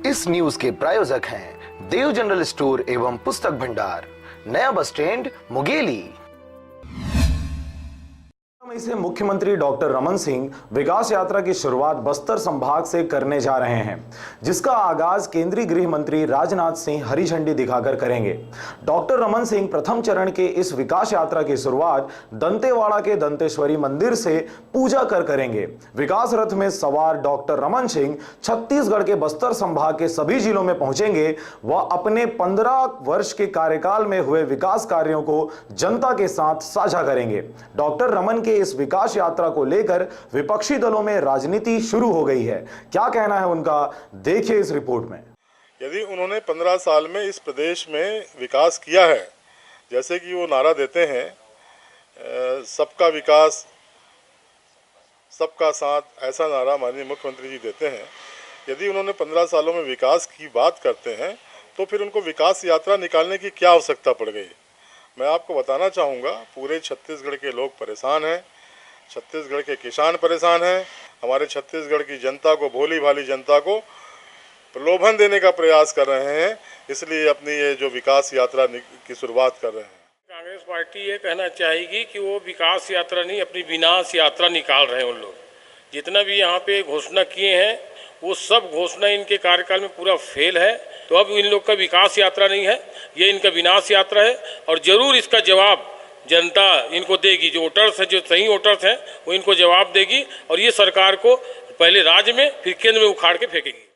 इस न्यूज के प्रायोजक हैं देव जनरल स्टोर एवं पुस्तक भंडार, नया बस स्टैंड, मुंगेली। मई से मुख्यमंत्री डॉक्टर रमन सिंह विकास यात्रा की शुरुआत बस्तर संभाग से करने जा रहे हैं, जिसका आगाज केंद्रीय गृह मंत्री राजनाथ सिंह हरी झंडी दिखाकर करेंगे। डॉक्टर रमन सिंह प्रथम चरण के इस विकास यात्रा की शुरुआत दंतेवाड़ा के दंतेश्वरी मंदिर से पूजा कर करेंगे। विकास रथ में सवार डॉक्टर रमन सिंह छत्तीसगढ़ के बस्तर संभाग के सभी जिलों में पहुंचेंगे। वह अपने 15 वर्ष के कार्यकाल में हुए विकास कार्यों को जनता के साथ साझा करेंगे। डॉक्टर रमन के इस विकास यात्रा को लेकर विपक्षी दलों में राजनीति शुरू हो गई है। क्या कहना है उनका, देखिए इस रिपोर्ट में। यदि उन्होंने 15 साल में इस प्रदेश में विकास किया है, जैसे कि वो नारा देते हैं सबका विकास सबका साथ, ऐसा नारा माननीय मुख्यमंत्री जी देते हैं। यदि उन्होंने 15 सालों में विकास की बात करते हैं तो फिर उनको विकास यात्रा निकालने की क्या आवश्यकता पड़ गई। मैं आपको बताना चाहूँगा, पूरे छत्तीसगढ़ के लोग परेशान हैं, छत्तीसगढ़ के किसान परेशान हैं। हमारे छत्तीसगढ़ की जनता को, भोली भाली जनता को प्रलोभन देने का प्रयास कर रहे हैं, इसलिए अपनी ये जो विकास यात्रा की शुरुआत कर रहे हैं। कांग्रेस पार्टी ये कहना चाहेगी कि वो विकास यात्रा नहीं, अपनी विनाश यात्रा निकाल रहे हैं। उन लोग जितना भी यहाँ पे घोषणा किए हैं वो सब घोषणा इनके कार्यकाल में पूरा फेल है। तो अब इन लोग का विकास यात्रा नहीं है, ये इनका विनाश यात्रा है। और जरूर इसका जवाब जनता इनको देगी। जो वोटर्स है, जो सही वोटर्स हैं, वो इनको जवाब देगी और ये सरकार को पहले राज्य में फिर केंद्र में उखाड़ के फेंकेगी।